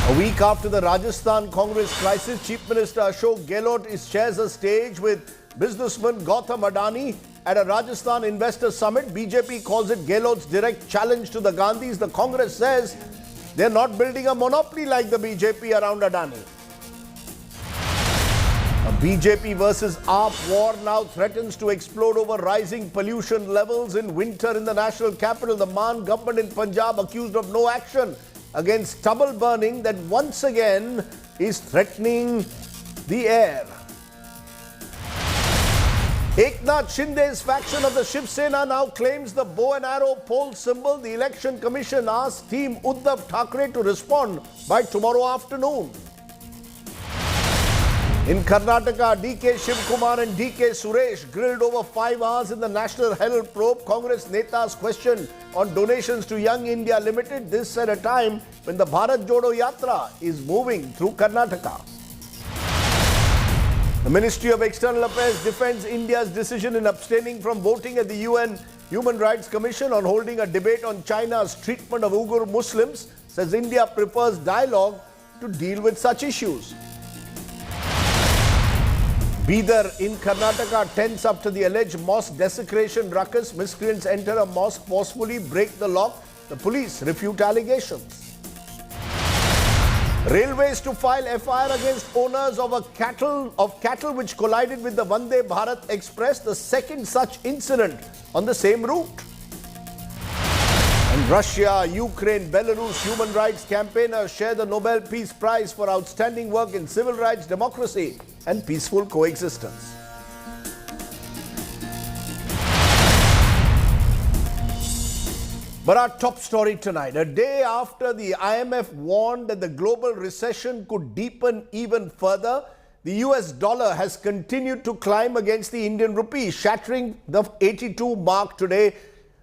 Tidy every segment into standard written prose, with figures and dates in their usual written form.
A week after the Rajasthan Congress crisis, Chief Minister Ashok Gehlot shares a stage with businessman Gautam Adani at a Rajasthan investor summit. BJP calls it Gehlot's direct challenge to the Gandhis. The Congress says they're not building a monopoly like the BJP around Adani. A BJP versus AAP war now threatens to explode over rising pollution levels in winter in the national capital. The Maan government in Punjab accused of no action against stubble burning that once again is threatening the air. Eknath Shinde's faction of the Shiv Sena now claims the bow and arrow poll symbol. The Election Commission asked Team Uddhav Thackeray to respond by tomorrow afternoon. In Karnataka, DK Shivkumar and DK Suresh grilled over 5 hours in the National Herald probe. Congress netas questioned on donations to Young India Limited. This at a time when the Bharat Jodo Yatra is moving through Karnataka. The Ministry of External Affairs defends India's decision in abstaining from voting at the UN Human Rights Commission on holding a debate on China's treatment of Uyghur Muslims. Says India prefers dialogue to deal with such issues. Bidar in Karnataka tense after the alleged mosque desecration ruckus. Miscreants enter a mosque forcefully, break the lock. The police refute allegations. Railways to file FIR against owners of cattle which collided with the Vande Bharat Express, the second such incident on the same route. And Russia, Ukraine, Belarus human rights campaigners share the Nobel Peace Prize for outstanding work in civil rights, democracy and peaceful coexistence. But our top story tonight, a day after the IMF warned that the global recession could deepen even further, the US dollar has continued to climb against the Indian rupee, shattering the 82 mark today.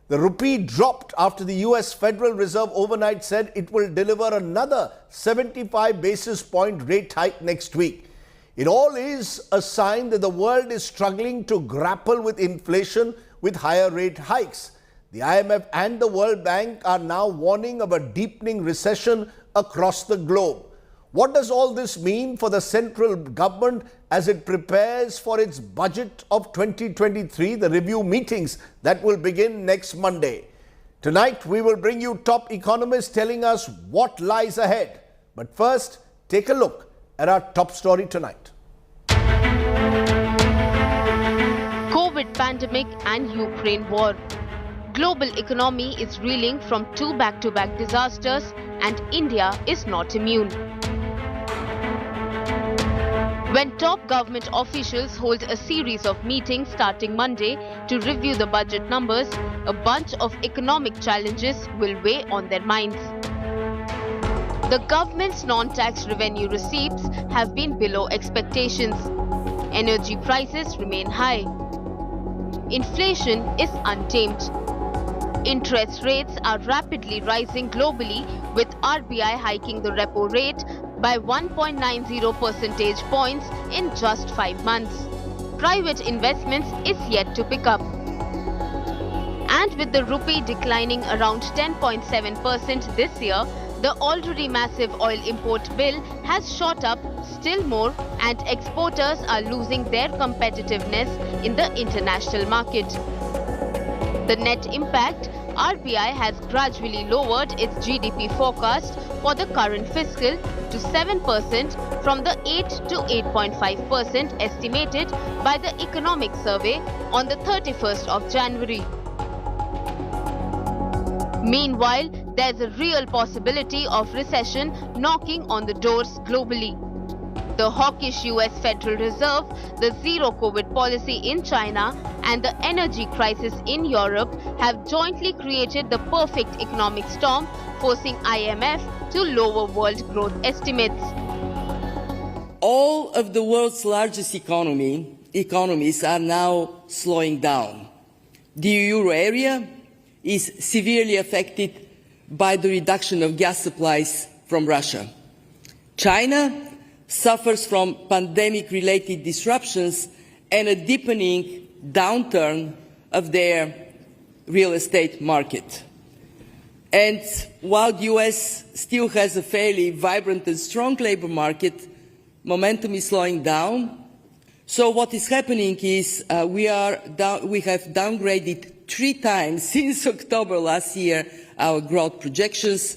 The rupee dropped after the US Federal Reserve overnight said it will deliver another 75 basis point rate hike next week. It all is a sign that the world is struggling to grapple with inflation with higher rate hikes. The IMF and the World Bank are now warning of a deepening recession across the globe. What does all this mean for the central government as it prepares for its budget of 2023, the review meetings that will begin next Monday? Tonight, we will bring you top economists telling us what lies ahead. But first, take a look at our top story tonight. COVID pandemic and Ukraine war. Global economy is reeling from two back-to-back disasters and India is not immune. When top government officials hold a series of meetings starting Monday to review the budget numbers, a bunch of economic challenges will weigh on their minds. The government's non-tax revenue receipts have been below expectations. Energy prices remain high. Inflation is untamed. Interest rates are rapidly rising globally, with RBI hiking the repo rate by 1.90 percentage points in just 5 months. Private investments is yet to pick up. And with the rupee declining around 10.7% this year, the already massive oil import bill has shot up still more and exporters are losing their competitiveness in the international market. The net impact, RBI has gradually lowered its GDP forecast for the current fiscal to 7% from the 8 to 8.5% estimated by the Economic Survey on the 31st of January. Meanwhile, there's a real possibility of recession knocking on the doors globally. The hawkish US Federal Reserve, the zero COVID policy in China, and the energy crisis in Europe have jointly created the perfect economic storm, forcing IMF to lower world growth estimates. All of the world's largest economies are now slowing down. The euro area is severely affected by the reduction of gas supplies from Russia. China suffers from pandemic-related disruptions and a deepening downturn of their real estate market. And while the US still has a fairly vibrant and strong labor market, momentum is slowing down. So what is happening is we have downgraded 3 times since October last year our growth projections.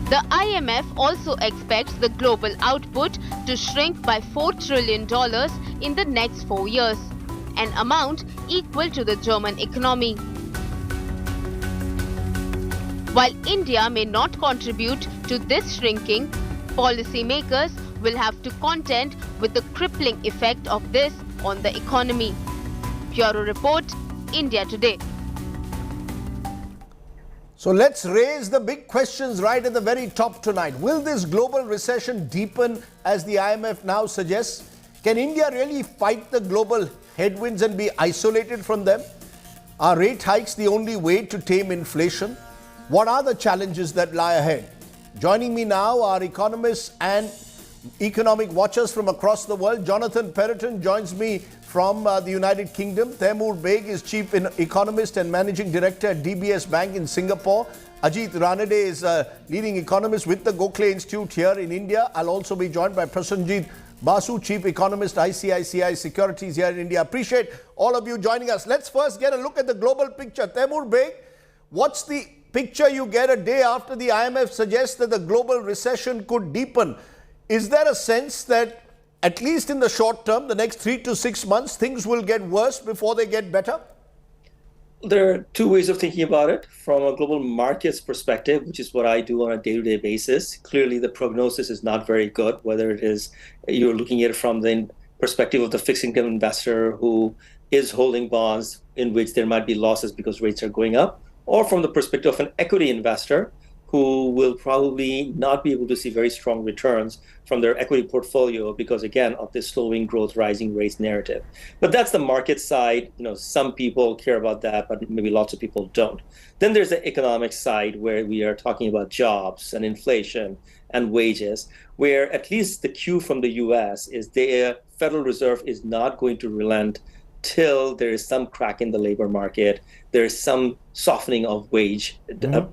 The IMF also expects the global output to shrink by $4 trillion in the next 4 years, an amount equal to the German economy. While India may not contribute to this shrinking, policymakers will have to contend with the crippling effect of this on the economy. Bureau Report, India Today. So let's raise the big questions right at the very top tonight. Will this global recession deepen as the IMF now suggests? Can India really fight the global headwinds and be isolated from them? Are rate hikes the only way to tame inflation? What are the challenges that lie ahead? Joining me now are economists and economic watchers from across the world. Jonathan Perrotin joins me from the United Kingdom. Taimur Baig is Chief Economist and Managing Director at DBS Bank in Singapore. Ajit Ranade is a leading economist with the Gokhale Institute here in India. I'll also be joined by Prasenjit Basu, Chief Economist, ICICI Securities here in India. Appreciate all of you joining us. Let's first get a look at the global picture. Taimur Baig, what's the picture you get a day after the IMF suggests that the global recession could deepen? Is there a sense that, at least in the short term, the next 3 to 6 months, things will get worse before they get better? There are 2 ways of thinking about it. From a global markets perspective, which is what I do on a day-to-day basis, clearly the prognosis is not very good, whether it is you're looking at it from the perspective of the fixed income investor who is holding bonds in which there might be losses because rates are going up, or from the perspective of an equity investor who will probably not be able to see very strong returns from their equity portfolio because, again, of this slowing growth, rising rates narrative. But that's the market side. Some people care about that, but maybe lots of people don't. Then there's the economic side where we are talking about jobs and inflation and wages, where at least the cue from the US is the Federal Reserve is not going to relent till there is some crack in the labor market, there is some softening of wage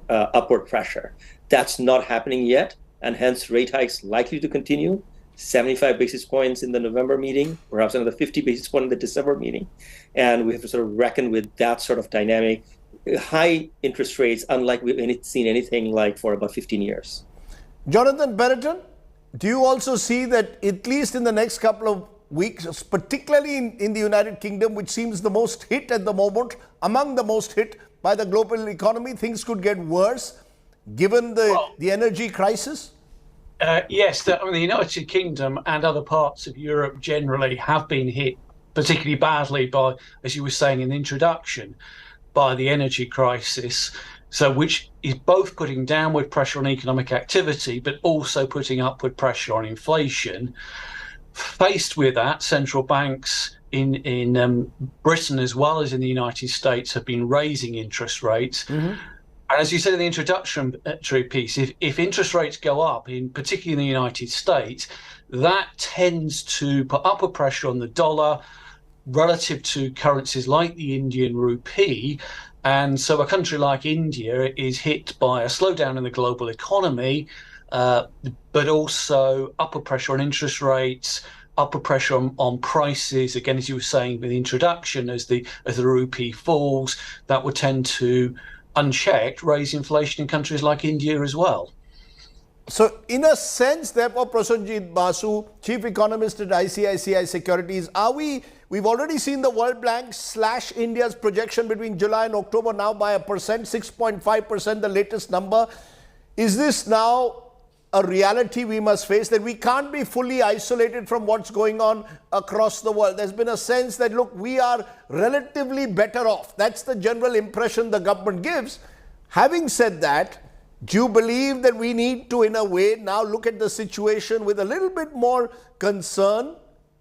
upward pressure. That's not happening yet, and hence rate hikes likely to continue. 75 basis points in the November meeting, perhaps another 50 basis points in the December meeting. And we have to sort of reckon with that sort of dynamic. High interest rates, unlike we've seen anything like for about 15 years. Jonathan Perrotin, do you also see that at least in the next couple of weeks, particularly in the United Kingdom, which seems the most hit at the moment, among the most hit by the global economy, things could get worse given the energy crisis? Yes, the United Kingdom and other parts of Europe generally have been hit particularly badly by, as you were saying in the introduction, by the energy crisis. So which is both putting downward pressure on economic activity, but also putting upward pressure on inflation. Faced with that, central banks in Britain as well as in the United States have been raising interest rates. And as you said in the introductory piece, if interest rates go up, particularly in the United States, that tends to put upward pressure on the dollar relative to currencies like the Indian rupee. And so a country like India is hit by a slowdown in the global economy, but also upward pressure on interest rates, upward pressure on prices. Again, as you were saying with the introduction, as the rupee falls, that would tend to, unchecked, raise inflation in countries like India as well. So in a sense, therefore, Prasenjit Basu, Chief Economist at ICICI Securities, we've already seen the World Bank slash India's projection between July and October now by 6.5%, the latest number. Is this now a reality we must face, that we can't be fully isolated from what's going on across the world? There's been a sense that, look, we are relatively better off. That's the general impression the government gives. Having said that, do you believe that we need to, in a way, now look at the situation with a little bit more concern,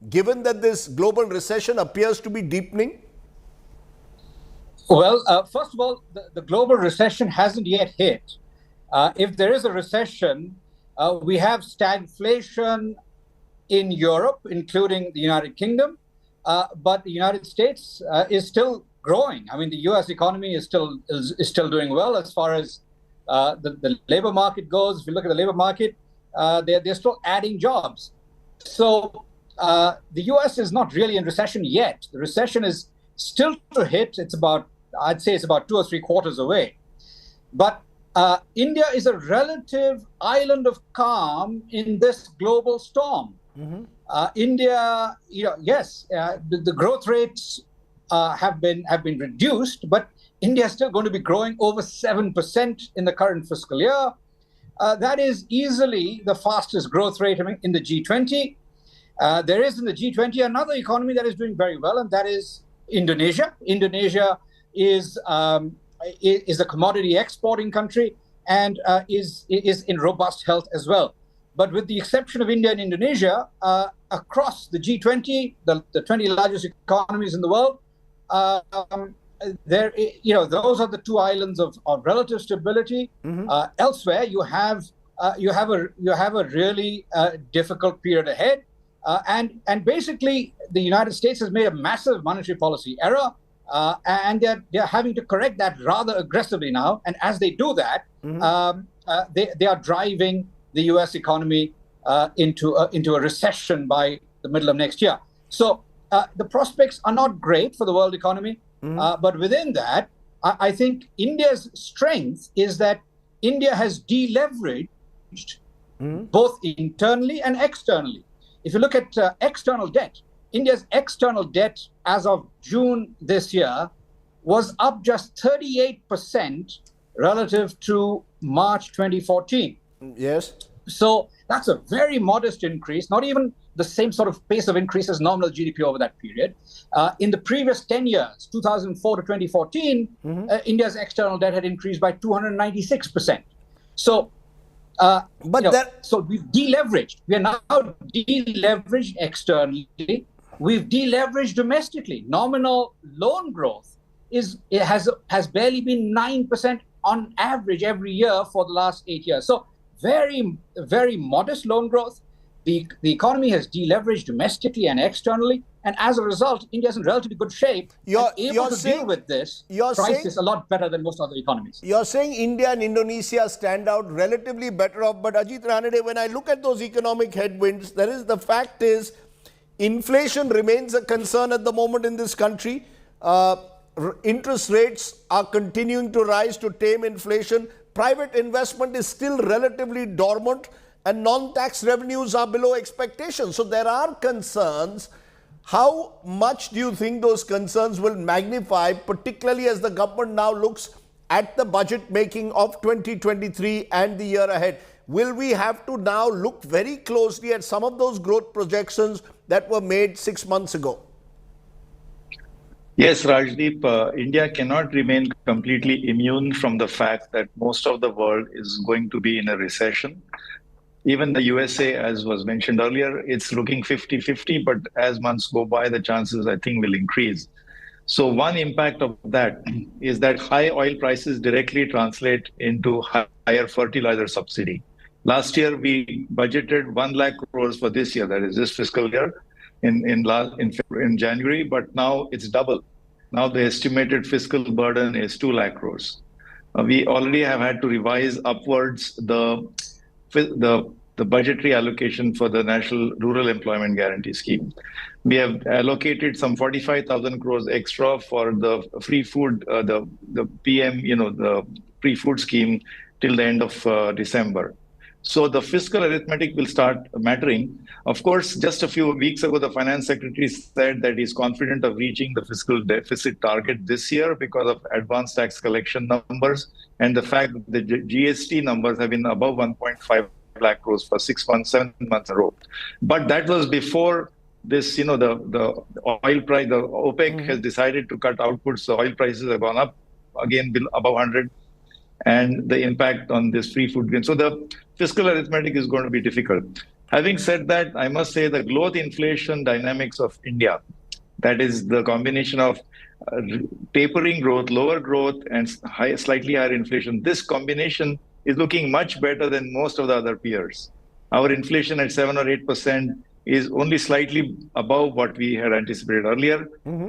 given that this global recession appears to be deepening? Well, first of all, the global recession hasn't yet hit. If there is a recession, we have stagflation in Europe, including the United Kingdom, but the United States is still growing. I mean, the U.S. economy is still doing well as far as the labor market goes. If you look at the labor market, they're still adding jobs. So the U.S. is not really in recession yet. The recession is still to hit. I'd say it's about 2 or 3 quarters away. But India is a relative island of calm in this global storm. India, yes, the growth rates have been reduced, but India is still going to be growing over 7% in the current fiscal year. That is easily the fastest growth rate in the G20. There is in the G20 another economy that is doing very well, and that is Indonesia. Indonesia is a commodity exporting country and is in robust health as well. But with the exception of India and Indonesia, across the G20, the 20 largest economies in the world, those are the 2 islands of relative stability. Elsewhere, you have a really difficult period ahead, and basically the United States has made a massive monetary policy error, and they're having to correct that rather aggressively now. And as they do that, they are driving the U.S. economy into a recession by the middle of next year. So the prospects are not great for the world economy. But within that, I think India's strength is that India has deleveraged both internally and externally. If you look at external debt, India's external debt as of June this year was up just 38% relative to March 2014. Yes. So that's a very modest increase, not even the same sort of pace of increase as nominal GDP over that period. In the previous 10 years, 2004 to 2014, India's external debt had increased by 296%. So, so we've deleveraged. We are now deleveraged externally. We've deleveraged domestically. Nominal loan growth has barely been 9% on average every year for the last 8 years. So very, very modest loan growth. The economy has deleveraged domestically and externally, and as a result, India is in relatively good shape. You're able to deal with this crisis a lot better than most other economies. You're saying India and Indonesia stand out relatively better off, but Ajit Ranade, when I look at those economic headwinds, the fact is inflation remains a concern at the moment in this country. Interest rates are continuing to rise to tame inflation. Private investment is still relatively dormant, and non-tax revenues are below expectations. So there are concerns. How much do you think those concerns will magnify, particularly as the government now looks at the budget making of 2023 and the year ahead? Will we have to now look very closely at some of those growth projections that were made 6 months ago? Yes, Rajdeep, India cannot remain completely immune from the fact that most of the world is going to be in a recession. Even the USA, as was mentioned earlier, it's looking 50-50, but as months go by, the chances, I think, will increase. So one impact of that is that high oil prices directly translate into higher fertilizer subsidy. Last year, we budgeted 1 lakh crores for this year, that is this fiscal year, in January, but now it's double. Now the estimated fiscal burden is 2 lakh crores. We already have had to revise upwards the budgetary allocation for the National Rural Employment Guarantee Scheme. We have allocated some 45,000 crores extra for the free food, the PM, the free food scheme till the end of December. So the fiscal arithmetic will start mattering. Of course, just a few weeks ago, the finance secretary said that he's confident of reaching the fiscal deficit target this year because of advanced tax collection numbers and the fact that the GST numbers have been above 1.5 lakh crores for 6 months, 7 months in a row. But that was before this, the oil price, the OPEC has decided to cut outputs. So oil prices have gone up again above 100. And the impact on this free food gain. So the fiscal arithmetic is going to be difficult. Having said that, I must say the growth inflation dynamics of India, that is the combination of tapering growth, lower growth, and slightly higher inflation. This combination is looking much better than most of the other peers. Our inflation at 7 or 8% is only slightly above what we had anticipated earlier.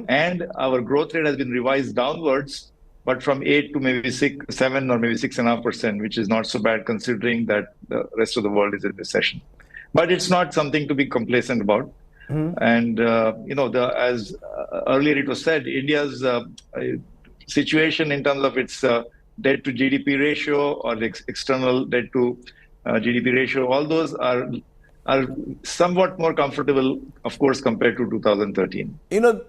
And our growth rate has been revised downwards, but from 8 to maybe 6, 7, or maybe 6.5%, which is not so bad considering that the rest of the world is in recession. But it's not something to be complacent about. And, as earlier it was said, India's situation in terms of its debt to GDP ratio or the external debt to GDP ratio, all those are somewhat more comfortable, of course, compared to 2013.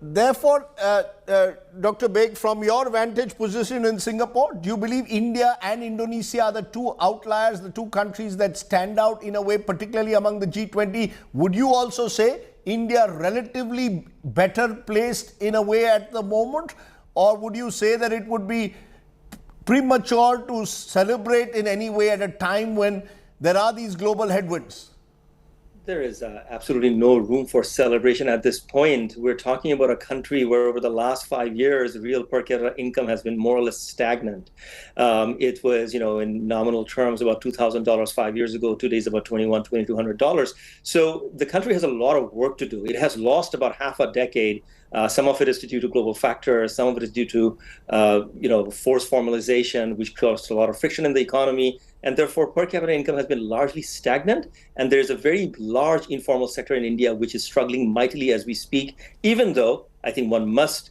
Therefore, Dr. Beg, from your vantage position in Singapore, do you believe India and Indonesia are the two outliers, the two countries that stand out in a way, particularly among the G20? Would you also say India relatively better placed in a way at the moment? Or would you say that it would be premature to celebrate in any way at a time when there are these global headwinds? There is absolutely no room for celebration at this point. We're talking about a country where over the last 5 years, real per capita income has been more or less stagnant. It was, in nominal terms, about $2,000 5 years ago. Today is about $2,200. So the country has a lot of work to do. It has lost about half a decade. Some of it is due to global factors. Some of it is due to, forced formalization, which caused a lot of friction in the economy. And therefore, per capita income has been largely stagnant. And there's a very large informal sector in India, which is struggling mightily as we speak, even though I think one must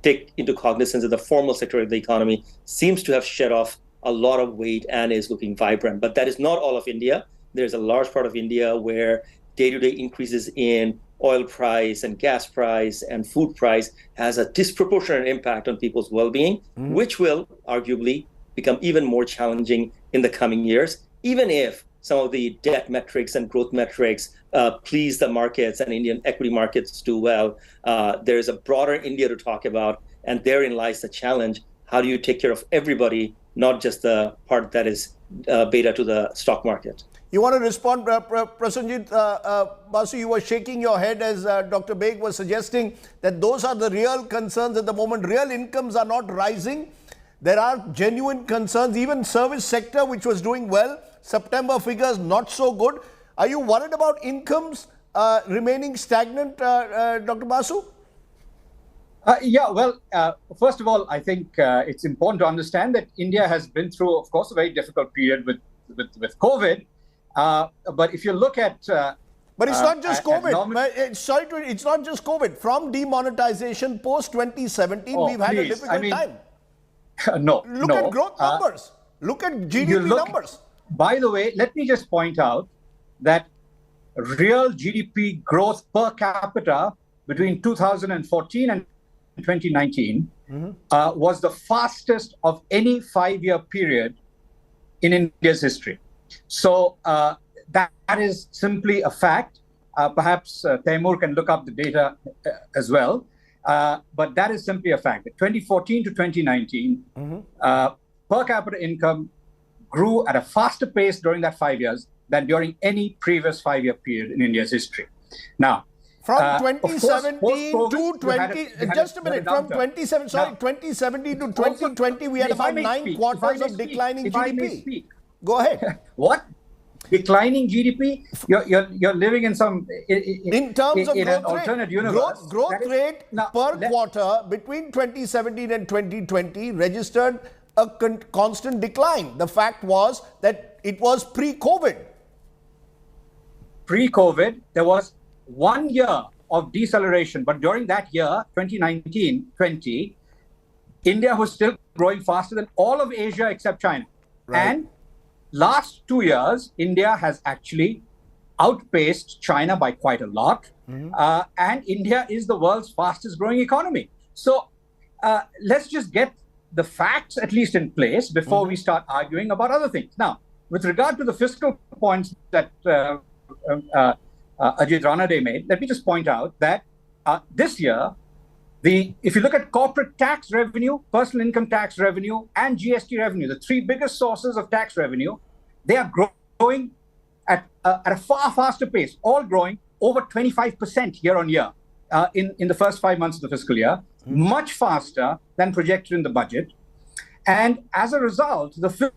take into cognizance that the formal sector of the economy seems to have shed off a lot of weight and is looking vibrant. But that is not all of India. There's a large part of India where day-to-day increases in oil price and gas price and food price has a disproportionate impact on people's well-being, which will arguably become even more challenging in the coming years, even if some of the debt metrics and growth metrics please the markets and Indian equity markets do well. There's a broader India to talk about, and therein lies the challenge. How do you take care of everybody, not just the part that is beta to the stock market? You want to respond, Prasenjit? Basu, you were shaking your head as Dr. Beg was suggesting that those are the real concerns at the moment. Real incomes are not rising. There are genuine concerns. Even service sector, which was doing well, September figures not so good. Are you worried about incomes remaining stagnant, Dr. Basu? First of all, I think it's important to understand that India has been through, of course, a very difficult period with COVID. But if you look at... but it's not just COVID. It's not just COVID. From demonetization post-2017, we've had a difficult time. Look at growth numbers. Look at GDP numbers. By the way, let me just point out that real GDP growth per capita between 2014 and 2019 was the fastest of any 5-year period in India's history. So that is simply a fact. Perhaps Taimur can look up the data as well. But that is simply a fact. 2014 to 2019, per capita income grew at a faster pace during that 5 years than during any previous 5-year period in India's history. Now, from 2017 to 20, just a minute, from 2017 to 2020, we had about 9 quarters of declining GDP. Go ahead. What? Declining GDP? You're living in some in terms of in growth an alternate universe. Growth rate per quarter between 2017 and 2020 registered a constant decline. The fact was that it was pre-COVID. Pre-COVID, there was 1 year of deceleration, but during that year, 2019-20, India was still growing faster than all of Asia except China. Right. And last 2 years, India has actually outpaced China by quite a lot. And India is the world's fastest growing economy. So let's just get the facts at least in place before we start arguing about other things. Now, with regard to the fiscal points that Ajit Ranade made, let me just point out that this year, if you look at corporate tax revenue, personal income tax revenue, and GST revenue, the 3 biggest sources of tax revenue, they are growing at a far faster pace, all growing over 25% year on year in the first 5 months of the fiscal year, much faster than projected in the budget. And as a result, the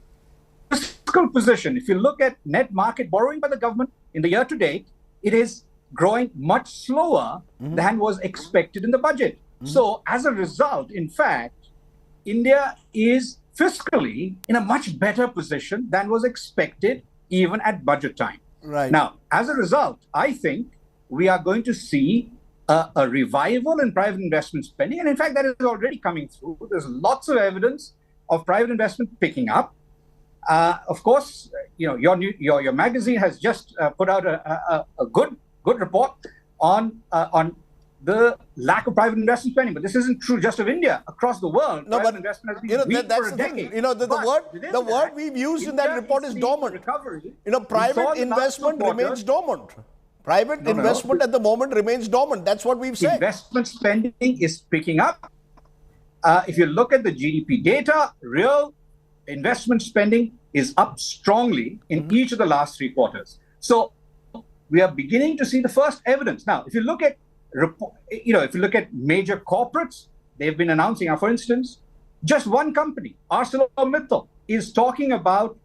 fiscal position, if you look at net market borrowing by the government in the year to date, it is growing much slower than was expected in the budget. So as a result, in fact, India is fiscally in a much better position than was expected even at budget time. Right. Now, as a result, I think we are going to see a revival in private investment spending. And in fact, that is already coming through. There's lots of evidence of private investment picking up. Of course, your magazine has just put out a good report on the lack of private investment spending, but this isn't true just of India. Across the world, No, private but investment has been weak for a decade. The word we've used in that report is dormant. Private investment remains dormant. Private investment at the moment remains dormant. That's what we've said. Investment spending is picking up. If you look at the GDP data, real investment spending is up strongly in each of the last 3 quarters. So we are beginning to see the first evidence. Now, if you look at major corporates, they've been announcing, for instance, just one company, ArcelorMittal, is talking about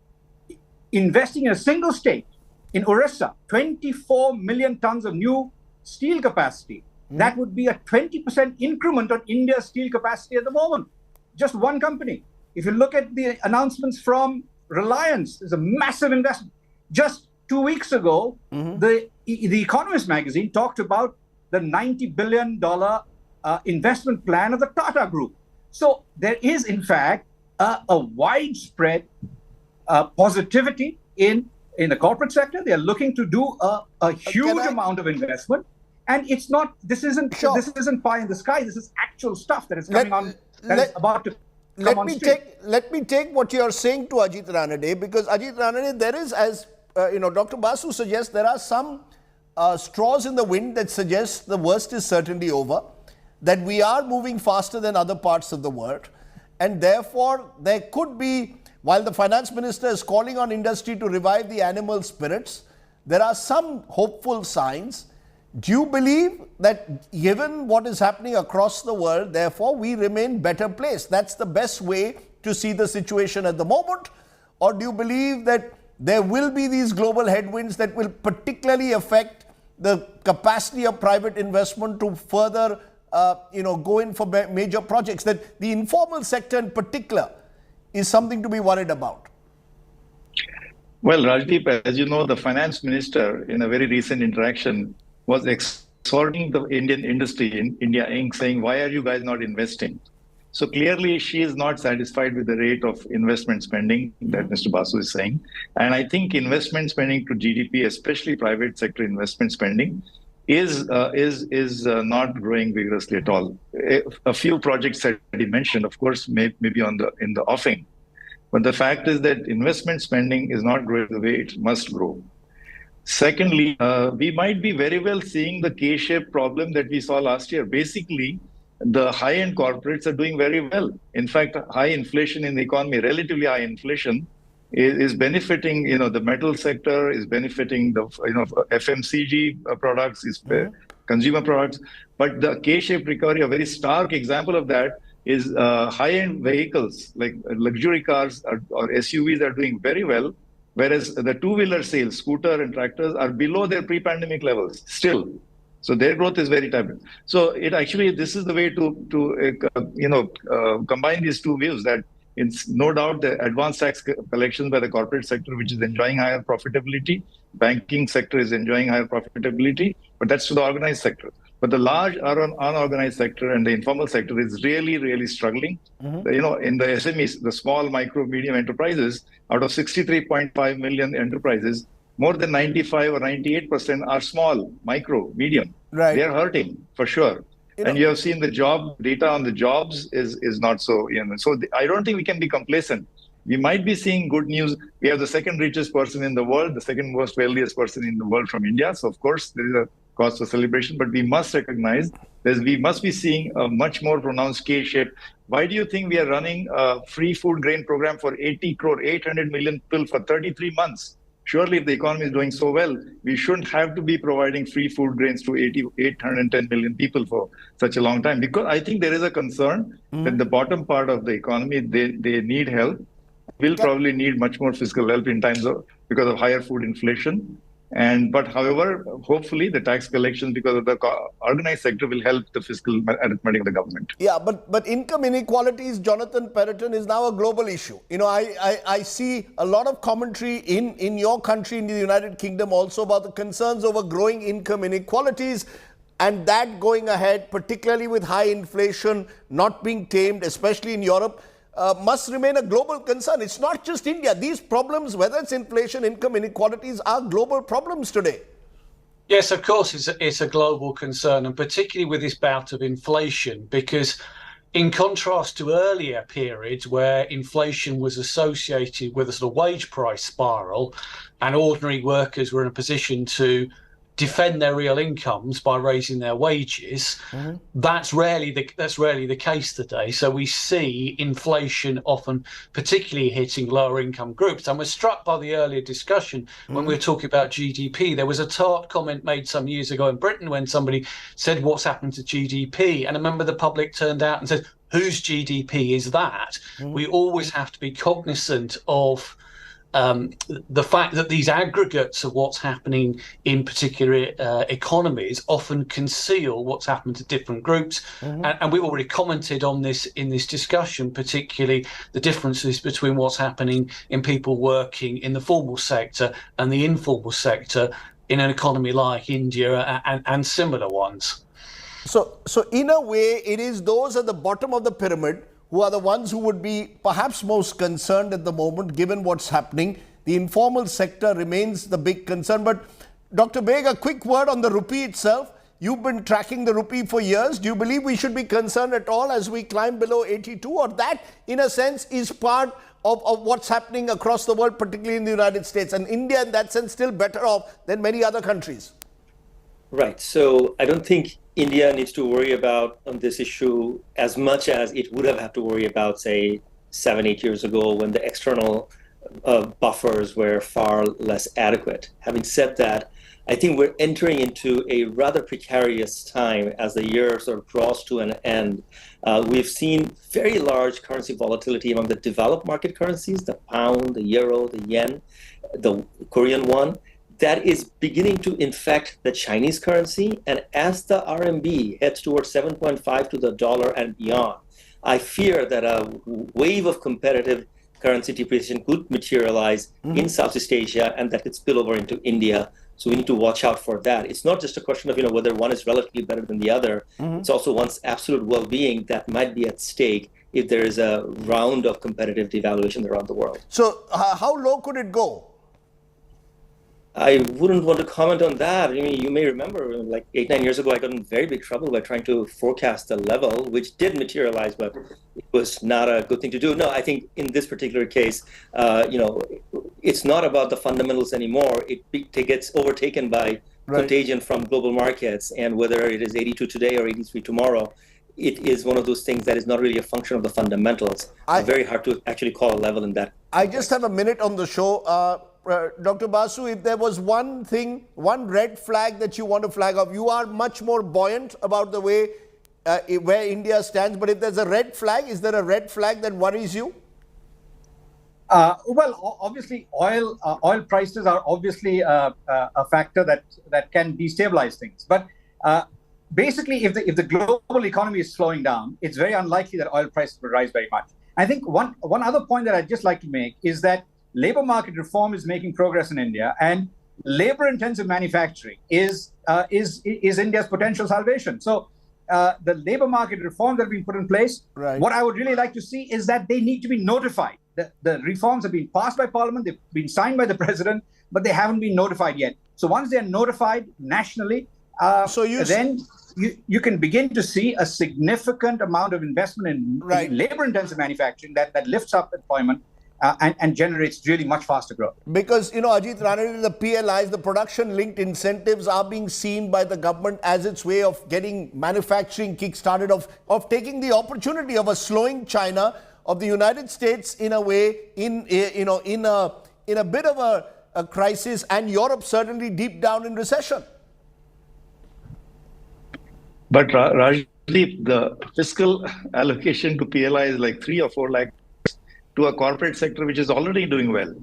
investing in a single state in Orissa, 24 million tons of new steel capacity. That would be a 20% increment on India's steel capacity at the moment. Just one company. If you look at the announcements from Reliance, there's a massive investment. Just 2 weeks ago, the Economist magazine talked about the $90 billion investment plan of the Tata Group. So there is, in fact, a widespread positivity in the corporate sector. They are looking to do a huge amount of investment. And it's not, this isn't pie in the sky. This is actual stuff that is coming on, is about to come on stream. Let me take what you are saying to Ajit Ranade, because Ajit Ranade, there is, as Dr. Basu suggests, there are some straws in the wind that suggest the worst is certainly over, that we are moving faster than other parts of the world, and therefore there could be, while the finance minister is calling on industry to revive the animal spirits, there are some hopeful signs. Do you believe that given what is happening across the world, therefore we remain better placed? That's the best way to see the situation at the moment? Or do you believe that there will be these global headwinds that will particularly affect the capacity of private investment to further go in for major projects, that the informal sector in particular is something to be worried about? Well, Rajdeep, as you know, the finance minister in a very recent interaction was exhorting the Indian industry in India Inc., saying, why are you guys not investing? So clearly, she is not satisfied with the rate of investment spending that Mr. Basu is saying. And I think investment spending to GDP, especially private sector investment spending, is not growing vigorously at all. A few projects that he mentioned, of course, may be in the offing. But the fact is that investment spending is not growing the way it must grow. Secondly, we might be very well seeing the K-shaped problem that we saw last year. Basically, the high-end corporates are doing very well. In fact, high inflation in the economy, relatively high inflation, is benefiting, the metal sector, is benefiting the, FMCG products, consumer products. But the K-shaped recovery, a very stark example of that is high-end vehicles, like luxury cars or SUVs are doing very well, whereas the two-wheeler sales, scooter and tractors, are below their pre-pandemic levels still. So their growth is very tepid. So this is the way to combine these two views, that it's no doubt the advanced tax collections by the corporate sector, which is enjoying higher profitability. Banking sector is enjoying higher profitability, but that's to the organized sector. But the large unorganized sector and the informal sector is really, really struggling. In the SMEs, the small, micro, medium enterprises, out of 63.5 million enterprises, more than 95 or 98% are small, micro, medium. Right. They're hurting for sure. And you have seen the job data on the jobs is not so. So I don't think we can be complacent. We might be seeing good news. We have the second richest person in the world, the second most wealthiest person in the world from India. So of course there is a cause for celebration, but we must recognize that we must be seeing a much more pronounced K-shape. Why do you think we are running a free food grain program for 800 million people for 33 months? Surely if the economy is doing so well, we shouldn't have to be providing free food grains to 810 million people for such a long time. Because I think there is a concern that the bottom part of the economy, they need help, will probably need much more fiscal help in times of, because of higher food inflation. But however, hopefully the tax collections because of the organized sector will help the fiscal arithmetic of the government. Yeah, but income inequalities, Jonathan Perrotin, is now a global issue. I see a lot of commentary in your country, in the United Kingdom, also about the concerns over growing income inequalities, and that going ahead, particularly with high inflation not being tamed, especially in Europe, must remain a global concern. It's not just India. These problems, whether it's inflation, income inequalities, are global problems today. Yes, of course, it's a global concern, and particularly with this bout of inflation, because in contrast to earlier periods where inflation was associated with a sort of wage price spiral and ordinary workers were in a position to defend their real incomes by raising their wages, that's rarely the case today. So we see inflation often particularly hitting lower income groups. And we're struck by the earlier discussion when we were talking about GDP. There was a tart comment made some years ago in Britain when somebody said, what's happened to GDP? And a member of the public turned out and said, whose GDP is that? We always have to be cognizant of the fact that these aggregates of what's happening in particular economies often conceal what's happened to different groups. And we've already commented on this in this discussion, particularly the differences between what's happening in people working in the formal sector and the informal sector in an economy like India and similar ones. So in a way, it is those at the bottom of the pyramid who are the ones who would be perhaps most concerned at the moment, given what's happening. The informal sector remains the big concern. But Dr. Beg, a quick word on the rupee itself. You've been tracking the rupee for years. Do you believe we should be concerned at all as we climb below 82? Or that, in a sense, is part of what's happening across the world, particularly in the United States? And India, in that sense, still better off than many other countries. Right. So I don't think India needs to worry about this issue as much as it would have had to worry about, say, 7-8 years ago when the external buffers were far less adequate. Having said that, I think we're entering into a rather precarious time as the year sort of draws to an end. We've seen very large currency volatility among the developed market currencies, the pound, the euro, the yen, the Korean won. That is beginning to infect the Chinese currency. And as the RMB heads towards 7.5 to the dollar and beyond, I fear that a wave of competitive currency depreciation could materialize in Southeast Asia, and that could spill over into India. So we need to watch out for that. It's not just a question of whether one is relatively better than the other. It's also one's absolute well-being that might be at stake if there is a round of competitive devaluation around the world. So how low could it go? I wouldn't want to comment on that. I mean, you may remember, like 8-9 years ago, I got in very big trouble by trying to forecast the level, which did materialize, but it was not a good thing to do. No, I think in this particular case, it's not about the fundamentals anymore. It gets overtaken by contagion from global markets, and whether it is 82 today or 83 tomorrow, it is one of those things that is not really a function of the fundamentals. It's very hard to actually call a level in that. I just have a minute on the show. Dr. Basu, if there was one thing, one red flag that you want to flag off, you are much more buoyant about the way where India stands. But if there's a red flag, is there a red flag that worries you? Well, obviously, oil prices are obviously a factor that can destabilize things. But basically, if the global economy is slowing down, it's very unlikely that oil prices will rise very much. I think one other point that I'd just like to make is that labor market reform is making progress in India, and labor-intensive manufacturing is India's potential salvation. So the labor market reforms that have been put in place, what I would really like to see is that they need to be notified. The reforms have been passed by Parliament, they've been signed by the President, but they haven't been notified yet. So once they're notified nationally, then you can begin to see a significant amount of investment in labor-intensive manufacturing that lifts up employment and generates really much faster growth. Because, Ajit Ranade, the PLIs, the production-linked incentives are being seen by the government as its way of getting manufacturing kick-started, of taking the opportunity of a slowing China, of the United States in a way, in a bit of a crisis, and Europe certainly deep down in recession. But Rajdeep, the fiscal allocation to PLI is like 3 or 4 lakh to a corporate sector which is already doing well.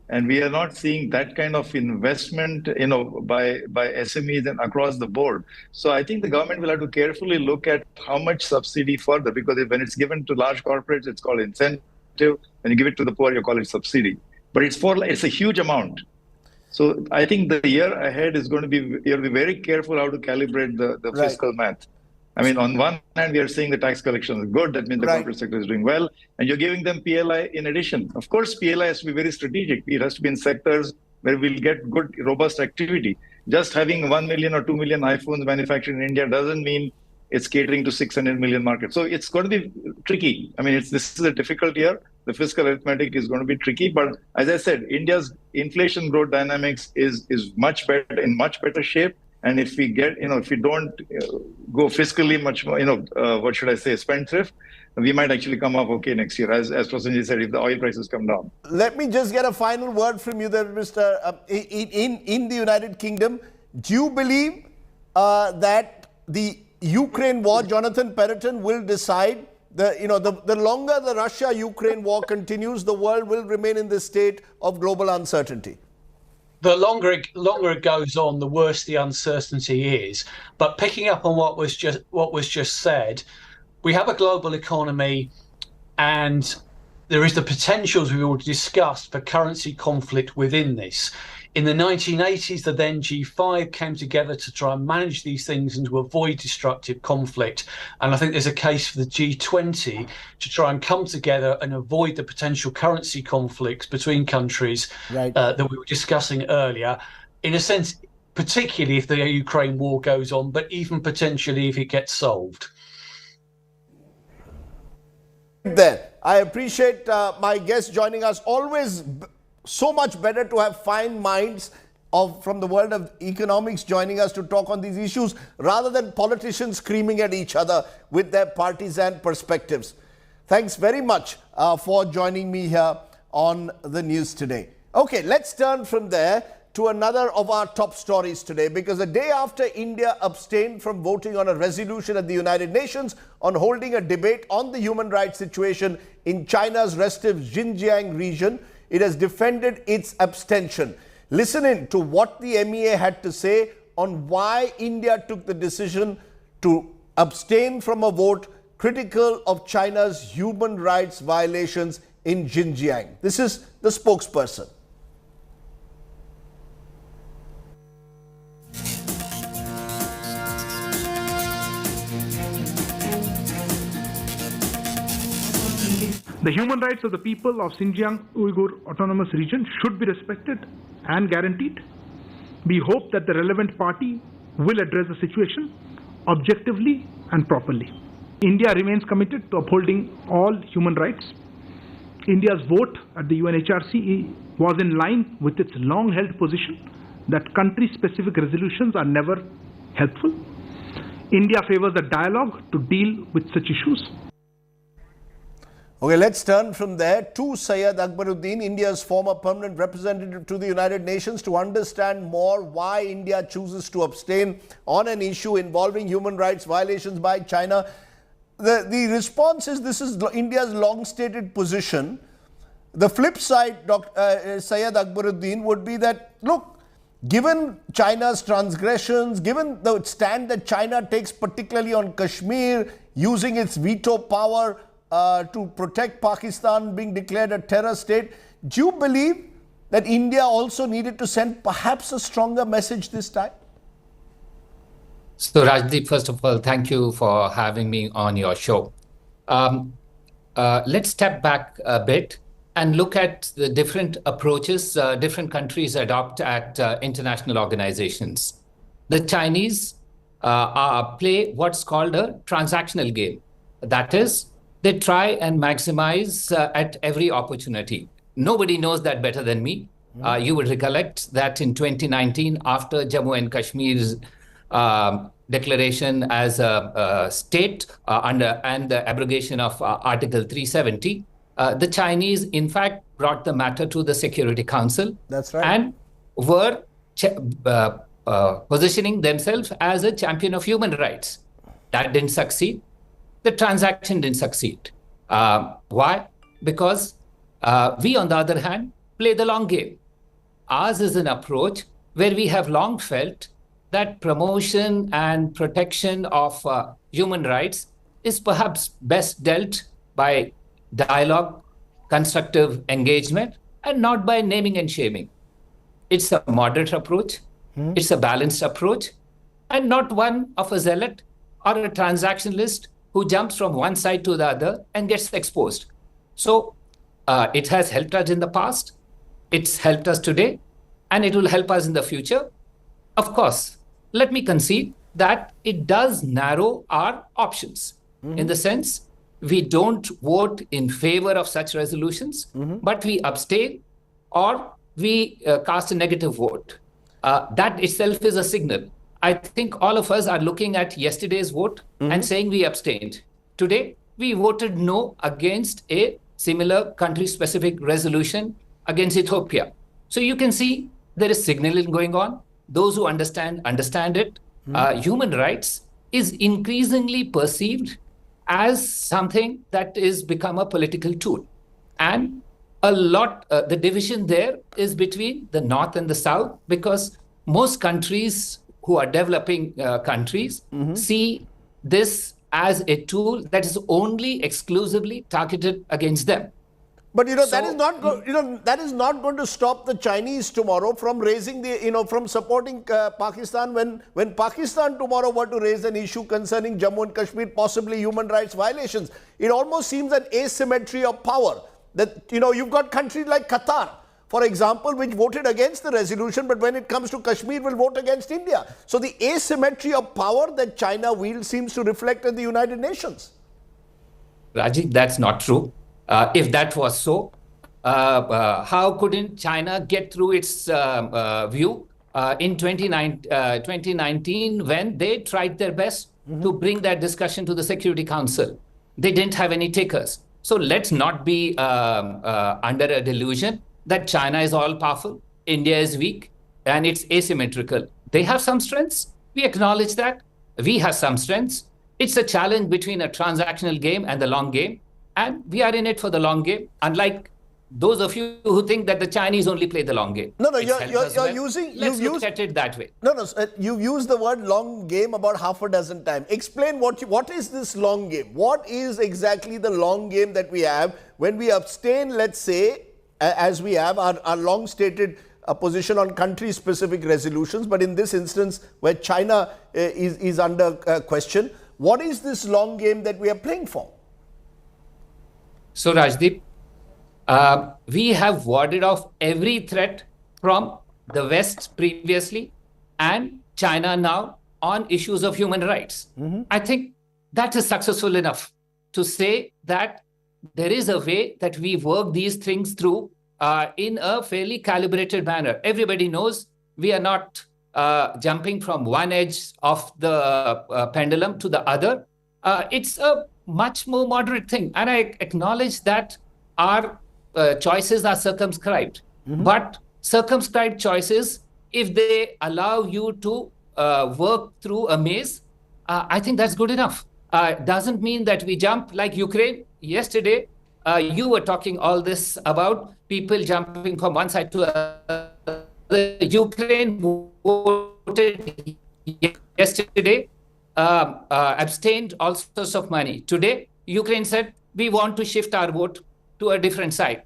And we are not seeing that kind of investment, by SMEs and across the board. So I think the government will have to carefully look at how much subsidy further, because when it's given to large corporates, it's called incentive. When you give it to the poor, you call it subsidy. But it's a huge amount. So I think the year ahead is going to be, you have to be very careful how to calibrate the fiscal math. I mean, on one hand, we are saying the tax collection is good. That means the corporate sector is doing well. And you're giving them PLI in addition. Of course, PLI has to be very strategic. It has to be in sectors where we'll get good, robust activity. Just having 1 million or 2 million iPhones manufactured in India doesn't mean it's catering to 600 million market. So it's going to be tricky. I mean, this is a difficult year. The fiscal arithmetic is going to be tricky. But as I said, India's inflation growth dynamics is much better, in much better shape. And if we get, if we don't go fiscally much more, spendthrift, we might actually come up okay next year, as Prasenji said, if the oil prices come down. Let me just get a final word from you there, Mr. In the United Kingdom, do you believe that the Ukraine war, Jonathan Perrotin, will decide the longer the Russia-Ukraine war continues, the world will remain in this state of global uncertainty? The longer it goes on, the worse the uncertainty is. But picking up on what was just said, we have a global economy, and there is the potential, as we already discussed, for currency conflict within this. In the 1980s, the then G5 came together to try and manage these things and to avoid destructive conflict. And I think there's a case for the G20 to try and come together and avoid the potential currency conflicts between countries that we were discussing earlier. In a sense, particularly if the Ukraine war goes on, but even potentially if it gets solved. There, I appreciate my guests joining us. Always so much better to have fine minds from the world of economics joining us to talk on these issues, rather than politicians screaming at each other with their partisan perspectives. Thanks very much for joining me here on the news today. Okay, let's turn from there to another of our top stories today, because a day after India abstained from voting on a resolution at the United Nations on holding a debate on the human rights situation in China's restive Xinjiang region, it has defended its abstention. Listen in to what the MEA had to say on why India took the decision to abstain from a vote critical of China's human rights violations in Xinjiang. This is the spokesperson. The human rights of the people of Xinjiang Uyghur Autonomous Region should be respected and guaranteed. We hope that the relevant party will address the situation objectively and properly. India remains committed to upholding all human rights. India's vote at the UNHRC was in line with its long-held position that country-specific resolutions are never helpful. India favors a dialogue to deal with such issues. Okay, let's turn from there to Syed Akbaruddin, India's former permanent representative to the United Nations, to understand more why India chooses to abstain on an issue involving human rights violations by China. The response is this is India's long-stated position. The flip side, Syed Akbaruddin, would be that, look, given China's transgressions, given the stand that China takes particularly on Kashmir, using its veto power to protect Pakistan being declared a terror state, do you believe that India also needed to send perhaps a stronger message this time? So Rajdeep, first of all, thank you for having me on your show. Let's step back a bit and look at the different approaches different countries adopt at international organizations. The Chinese play what's called a transactional game. That is, they try and maximize at every opportunity. Nobody knows that better than me. You would recollect that in 2019, after Jammu and Kashmir's declaration as a state and the abrogation of Article 370, the Chinese, in fact, brought the matter to the Security Council. That's right. And were positioning themselves as a champion of human rights. That didn't succeed. The transaction didn't succeed. Why? Because We, on the other hand, play the long game. Ours is an approach where we have long felt that promotion and protection of human rights is perhaps best dealt by dialogue, constructive engagement, and not by naming and shaming. It's a moderate approach, it's a balanced approach, and not one of a zealot or a transactionalist who jumps from one side to the other and gets exposed. So it has helped us in the past, it's helped us today, and it will help us in the future. Of course, let me concede that it does narrow our options in the sense we don't vote in favor of such resolutions, but we abstain or we cast a negative vote. That itself is a signal. I think all of us are looking at yesterday's vote and saying we abstained. Today, we voted no against a similar country-specific resolution against Ethiopia. So you can see there is signaling going on. Those who understand it. Human rights is increasingly perceived as something that is become a political tool. And a lot, the division there is between the North and the South, because most countries who are developing countries see this as a tool that is only exclusively targeted against them. But that is not that is not going to stop the Chinese tomorrow from raising from supporting Pakistan when Pakistan tomorrow were to raise an issue concerning Jammu and Kashmir, possibly human rights violations. It almost seems an asymmetry of power. That you've got countries like Qatar, for example, which voted against the resolution, but when it comes to Kashmir, will vote against India. So the asymmetry of power that China wields seems to reflect in the United Nations. Rajiv, that's not true. If that was so, how couldn't China get through its view in 2019 when they tried their best to bring that discussion to the Security Council? They didn't have any takers. So let's not be under a delusion that China is all-powerful, India is weak, and it's asymmetrical. They have some strengths. We acknowledge that. We have some strengths. It's a challenge between a transactional game and the long game. And we are in it for the long game, unlike those of you who think that the Chinese only play the long game. No, you're using... Let's look at it that way. No, you've used the word long game about half a dozen times. Explain what is this long game? What is exactly the long game that we have when we abstain, let's say, as we have our long-stated position on country-specific resolutions, but in this instance where China is under question, what is this long game that we are playing for? So, Rajdeep, we have warded off every threat from the West previously and China now on issues of human rights. I think that is successful enough to say that there is a way that we work these things through in a fairly calibrated manner. Everybody knows we are not jumping from one edge of the pendulum to the other. It's a much more moderate thing. And I acknowledge that our choices are circumscribed. But circumscribed choices, if they allow you to work through a maze, I think that's good enough. Doesn't mean that we jump like Ukraine. Yesterday, you were talking all this about people jumping from one side to another. Ukraine voted yesterday, abstained all sorts of money. Today, Ukraine said, we want to shift our vote to a different side.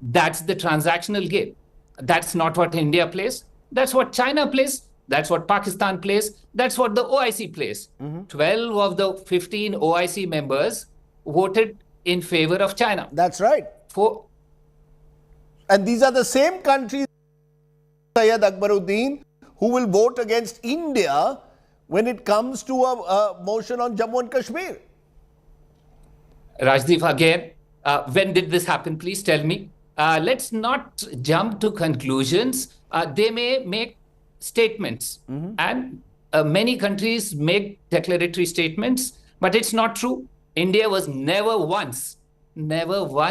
That's the transactional game. That's not what India plays. That's what China plays. That's what Pakistan plays. That's what the OIC plays. 12 of the 15 OIC members voted in favor of China. That's right. And these are the same countries, Syed Akbaruddin, who will vote against India when it comes to a motion on Jammu and Kashmir. Rajdeep, again, when did this happen? Please tell me. Let's not jump to conclusions. They may make statements, and many countries make declaratory statements, but it's not true. India was never once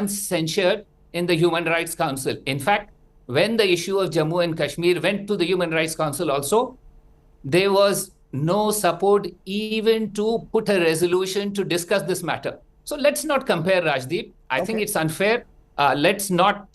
censured in the Human Rights Council. In fact, when the issue of Jammu and Kashmir went to the Human Rights Council also, there was no support even to put a resolution to discuss this matter. So let's not compare, Rajdeep. I think it's unfair Let's not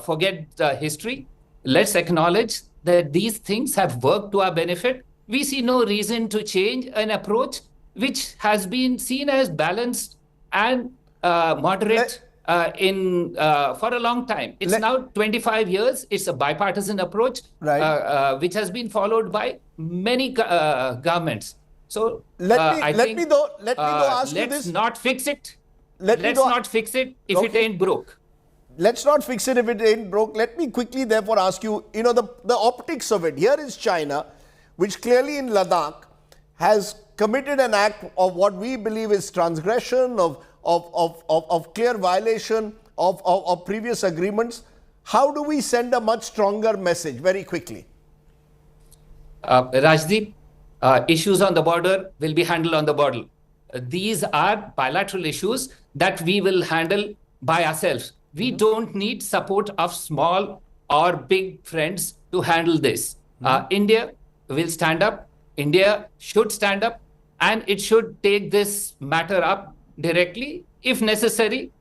forget history. Let's acknowledge that these things have worked to our benefit. We see no reason to change an approach which has been seen as balanced and moderate for a long time. It's now 25 years. It's a bipartisan approach, which has been followed by many governments. So let me ask you this. Let's not fix it. Let's not fix it if it ain't broke. Let's not fix it if it ain't broke. Let me quickly therefore ask you, the optics of it. Here is China, which clearly in Ladakh has committed an act of what we believe is transgression, of clear violation of previous agreements. How do we send a much stronger message very quickly? Rajdeep, issues on the border will be handled on the border. These are bilateral issues that we will handle by ourselves. We don't need support of small or big friends to handle this. India will stand up. India should stand up, and it should take this matter up directly, if necessary,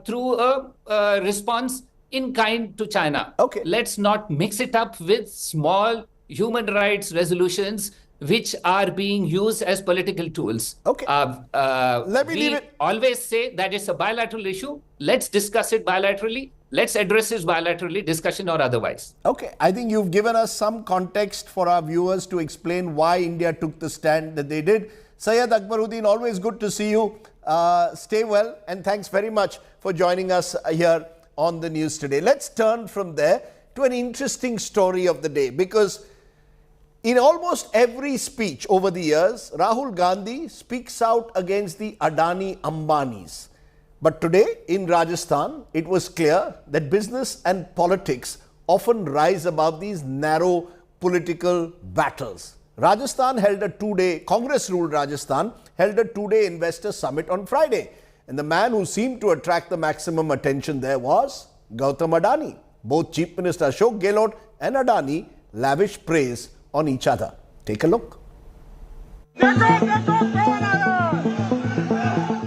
through a response in kind to China. Okay. Let's not mix it up with small human rights resolutions which are being used as political tools. Okay. Let me leave it. Always say that it's a bilateral issue. Let's discuss it bilaterally. Let's address it bilaterally, discussion or otherwise. Okay. I think you've given us some context for our viewers to explain why India took the stand that they did. Syed Akbaruddin, always good to see you. Stay well, and thanks very much for joining us here on the news today. Let's turn from there to an interesting story of the day, because in almost every speech over the years, Rahul Gandhi speaks out against the Adani Ambanis. But today in Rajasthan, it was clear that business and politics often rise above these narrow political battles. Rajasthan held a two-day, Congress-ruled Rajasthan held a two-day investor summit on Friday. And the man who seemed to attract the maximum attention there was Gautam Adani. Both Chief Minister Ashok Gehlot and Adani lavished praise on each other. Take a look.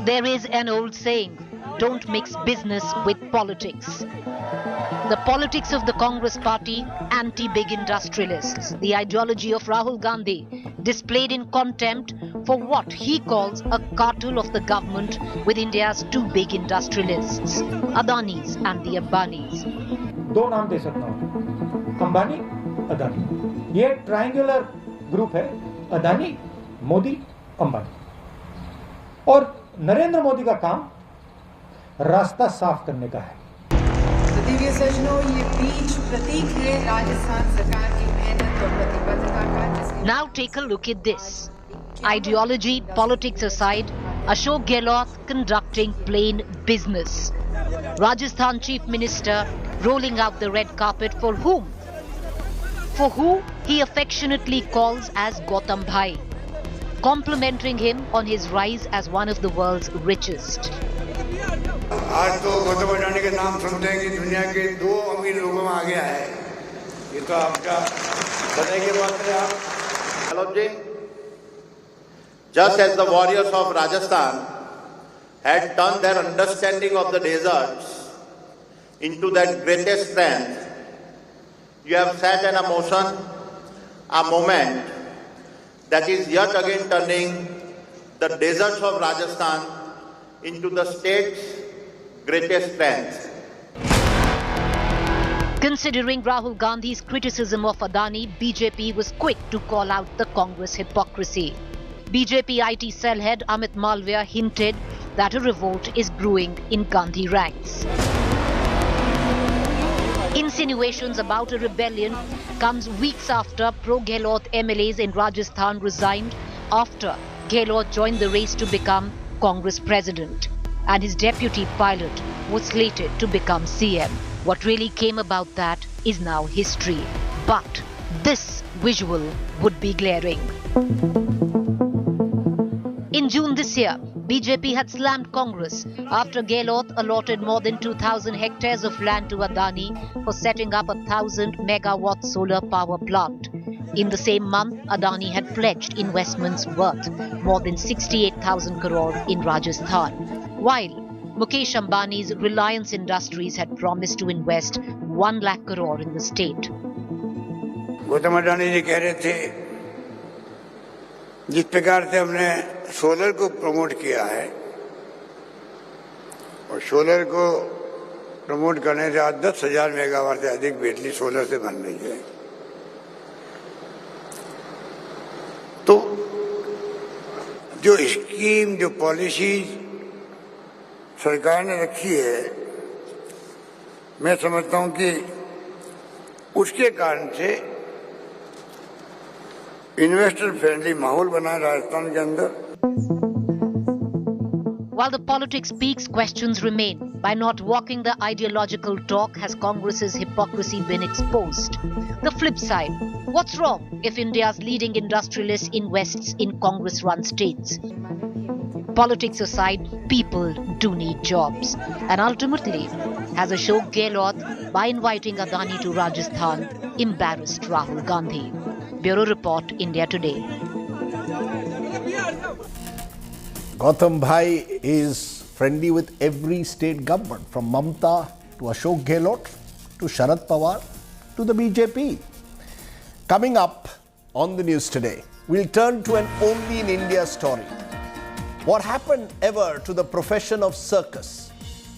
There is an old saying, don't mix business with politics. The politics of the Congress party, anti-big industrialists, the ideology of Rahul Gandhi, displayed in contempt for what he calls a cartel of the government with India's two big industrialists, Adanis and the Ambanis. दो नाम दे सकता हूँ, अंबानी, अदानी. ये triangular group है, अदानी, मोदी, अंबानी. और नरेंद्र मोदी का काम रास्ता साफ करने का है. दिव्य सजनों, ये बीच प्रतीक है राजस्थान सरकार की मेहनत और प्रतिबद्धता का. Now take a look at this. Ideology, politics aside, Ashok Gehlot conducting plain business. Rajasthan Chief Minister rolling out the red carpet for whom? For who he affectionately calls as Gautam Bhai, complimenting him on his rise as one of the world's richest. आज तो गौतम अडानी के नाम सुनते हैं कि दुनिया के दो अमीर लोगों में आ गया है. ये तो आपका बताइए बात है आप. Hello ji. Just as the warriors of Rajasthan had turned their understanding of the deserts into their greatest strength, you have set in motion a moment that is yet again turning the deserts of Rajasthan into the state's greatest strength. Considering Rahul Gandhi's criticism of Adani, BJP was quick to call out the Congress hypocrisy. BJP IT cell head Amit Malviya hinted that a revolt is brewing in Gandhi ranks. Insinuations about a rebellion comes weeks after pro-Gehlot MLAs in Rajasthan resigned after Gehlot joined the race to become Congress president, and his deputy pilot was slated to become CM. What really came about that is now history. But this visual would be glaring. In June this year, BJP had slammed Congress after Gehlot allotted more than 2,000 hectares of land to Adani for setting up a 1,000 megawatt solar power plant. In the same month, Adani had pledged investments worth more than 68,000 crore in Rajasthan. While Mukesh Ambani's Reliance Industries had promised to invest 1 lakh crore in the state. Gautam Adani जी कह रहे थे जिस प्रकार से हमने solar को promote किया है और सोलर को प्रमोट करने से आज 10,000 मेगावाट से अधिक बिजली सोलर से बन रही है। तो जो स्कीम जो पॉलिसीज सरकार ने रखी है मैं समझता हूं कि उसके कारण से इन्वेस्टर फ्रेंडली माहौल बना है राजस्थान के अंदर। While the politics peaks, questions remain. By not walking the ideological talk, has Congress's hypocrisy been exposed? The flip side, what's wrong if India's leading industrialist invests in Congress-run states? Politics aside, people do need jobs. And ultimately, has Ashok Gehlot, by inviting Adani to Rajasthan, embarrassed Rahul Gandhi? Bureau Report, India Today. Gautam Bhai is friendly with every state government, from Mamta to Ashok Gehlot to Sharad Pawar to the BJP. Coming up on the news today, we'll turn to an only in India story. What happened ever to the profession of circus?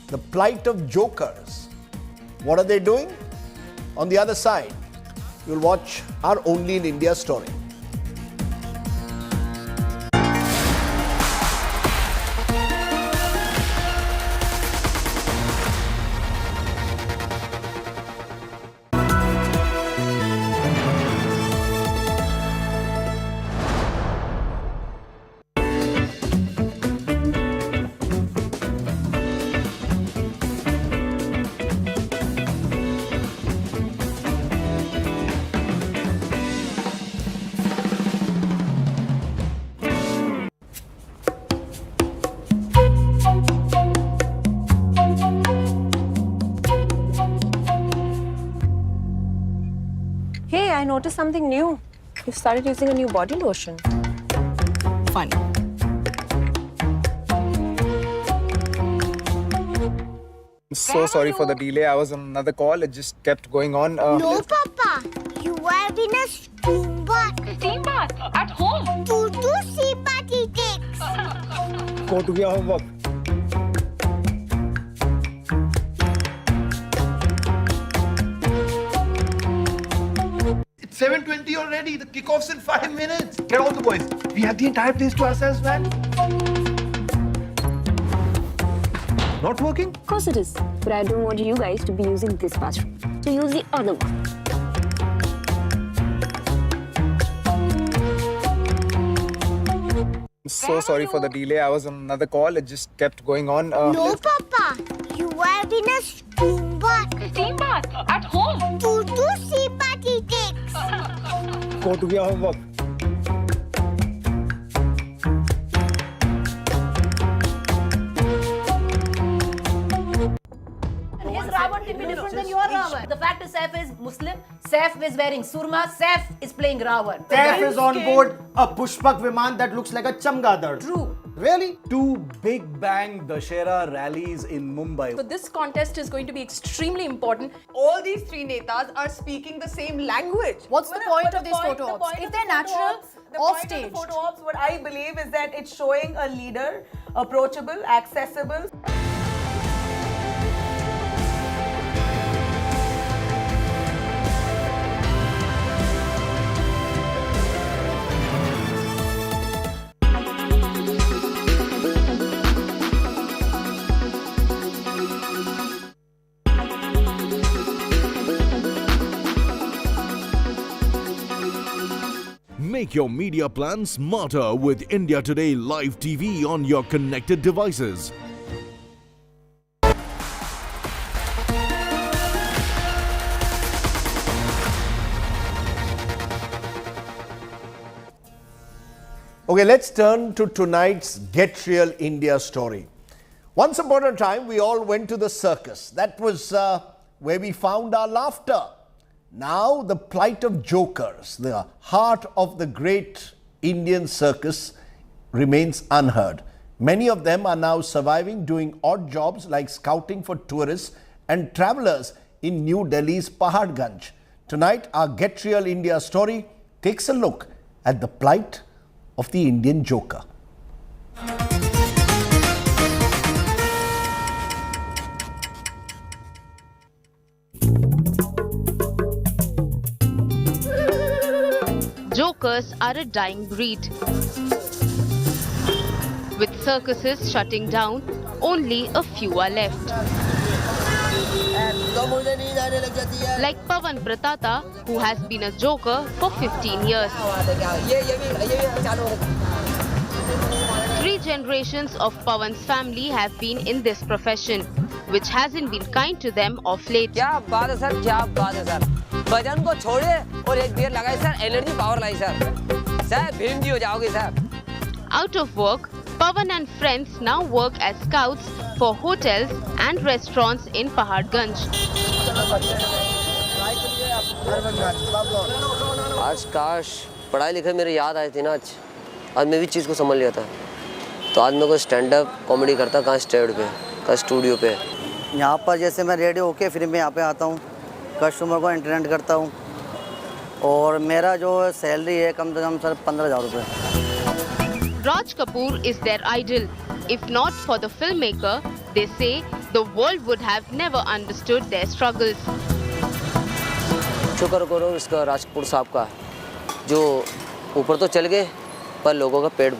The plight of jokers. What are they doing? On the other side, you'll watch our only in India story. Hey, I noticed something new. You started using a new body lotion. Fun. So sorry for the delay. I was on another call. It just kept going on. No, Papa. You are in a steam bath. Steam bath? At home? To do steam bath he takes. Go to your homework. It's 7:20 already. The kickoff's in 5 minutes. Get all the boys. We have the entire place to ourselves, man. Not working? Of course it is. But I don't want you guys to be using this bathroom. So use the other one. So sorry for the delay. I was on another call. It just kept going on. No, Papa. You are in a steam bath. Steam bath? At home? To do steam bath he takes. Go to your homework. His Ravan can be different than your Ravan. The fact is, Saif is Muslim, Saif is wearing surma, Saif is playing Ravan. Saif is on board a Pushpak Viman that looks like a Chamgadar. True. Really? Two Big Bang Dashera rallies in Mumbai. So this contest is going to be extremely important. All these three netas are speaking the same language. What's the point of these photo ops? If they're natural, off stage. The photo ops, what I believe is that it's showing a leader, approachable, accessible. Make your media plan smarter with India Today Live TV on your connected devices. Okay, let's turn to tonight's Get Real India story. Once upon a time, we all went to the circus. That was where we found our laughter. Now, the plight of jokers, the heart of the great Indian circus, remains unheard. Many of them are now surviving doing odd jobs like scouting for tourists and travelers in New Delhi's Paharganj. Tonight, our Get Real India story takes a look at the plight of the Indian joker. Jokers are a dying breed. With circuses shutting down, only a few are left. Like Pawan Pratata, who has been a joker for 15 years. 3 generations of Pawan's family have been in this profession, which hasn't been kind to them of late. क्या बात है sir, क्या बात है sir. वजन को छोड़े और एक बियर लगाए सर, एनर्जी पावर लाई सर। सर भीम जी हो जाओगे sir. Out of work, Pawan and friends now work as scouts for hotels and restaurants in Paharganj. आज काश पढ़ाई लिखाई मेरे याद आई थी ना आज मैं भी चीज़ को समझ लिया था तो आज मैं कोई स्टैंड अप कॉमेडी करता कहाँ स्टेज पे कहाँ स्टूडियो पे यहाँ पर जैसे मैं रेडी होके फिर मैं यहाँ पे आता हूँ कस्टमर को एंटरटेन करता हूँ और मेरा जो सैलरी है कम से कम सर 15,000 रुपये। Raj Kapoor is their idol. If not for the filmmaker, they say the world would have never understood their struggles. शुक्र करो इसका राज कपूर साहब का जो ऊपर तो चल गए पर लोगों का पेट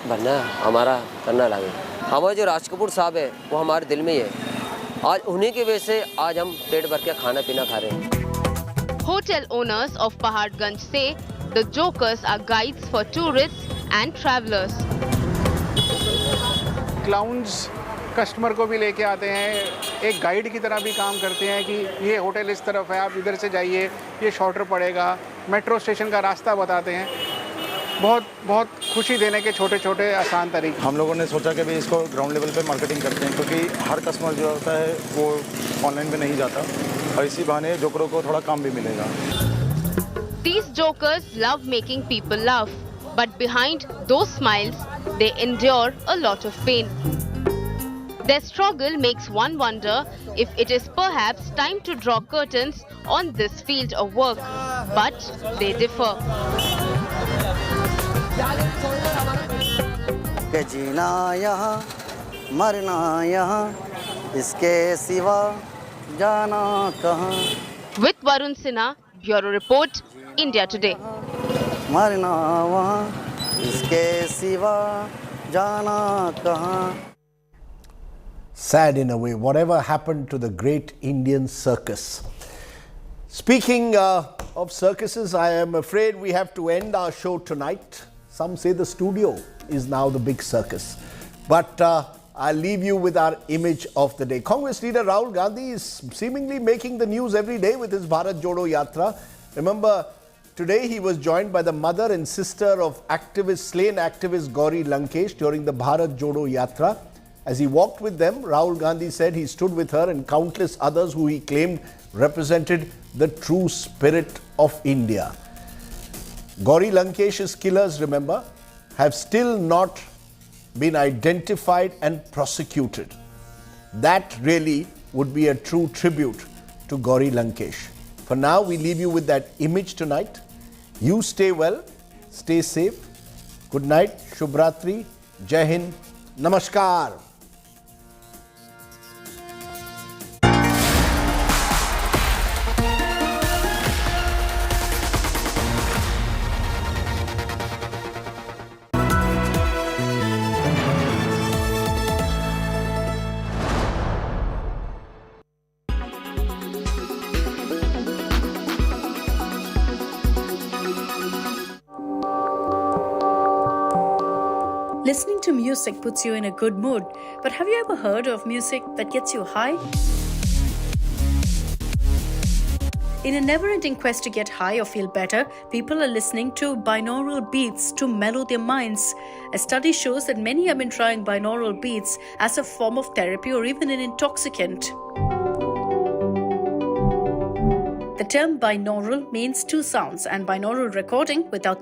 भरना हमारा करना लगे। हमारे जो राज कपूर साहब है वो हमारे दिल में ही है। आज उन्हीं की वजह से आज हम पेट भर के खाना पीना खा रहे हैं। Hotel owners of Paharganj say the jokers are guides for tourists and travelers. Clowns customer को भी लेके आते हैं, एक गाइड की तरह भी काम करते हैं कि ये होटल इस तरफ है, आप इधर से जाइए, ये शॉर्टर पड़ेगा, मेट्रो स्टेशन का रास्ता बताते हैं। बहुत खुशी देने के छोटे छोटे आसान तरीके। हम लोगों ने सोचा कि भाई इसको ग्राउंड लेवल पे मार्केटिंग करते हैं क्योंकि हर कस्टमर जो होता है वो ऑनलाइन पे नहीं जाता और इसी बहाने जोकरों को थोड़ा काम भी मिलेगा। These jokers love making people laugh, but behind those smiles, they endure a lot of pain. Their struggle makes one wonder if it is perhaps time to draw curtains on this field of work, but they differ. के जीना यहाँ मरना यहाँ इसके सिवा जाना कहाँ। With Varun Sinha, Bureau Report, India Today. मरना वहाँ इसके सिवा जाना कहाँ। Sad in a way, whatever happened to the great Indian circus. Speaking of circuses, I am afraid we have to end our show tonight. Some say the studio is now the big circus. But I'll leave you with our image of the day. Congress leader Rahul Gandhi is seemingly making the news every day with his Bharat Jodo Yatra. Remember, today he was joined by the mother and sister of slain activist Gauri Lankesh during the Bharat Jodo Yatra. As he walked with them, Rahul Gandhi said he stood with her and countless others who he claimed represented the true spirit of India. Gauri Lankesh's killers, remember, have still not been identified and prosecuted. That really would be a true tribute to Gauri Lankesh. For now, we leave you with that image tonight. You stay well, stay safe. Good night, Shubhratri, Jai Hind, Namaskar. Listening to music puts you in a good mood, but have you ever heard of music that gets you high? In a never-ending quest to get high or feel better, people are listening to binaural beats to mellow their minds. A study shows that many have been trying binaural beats as a form of therapy or even an intoxicant. The term binaural means two sounds, and binaural recording without the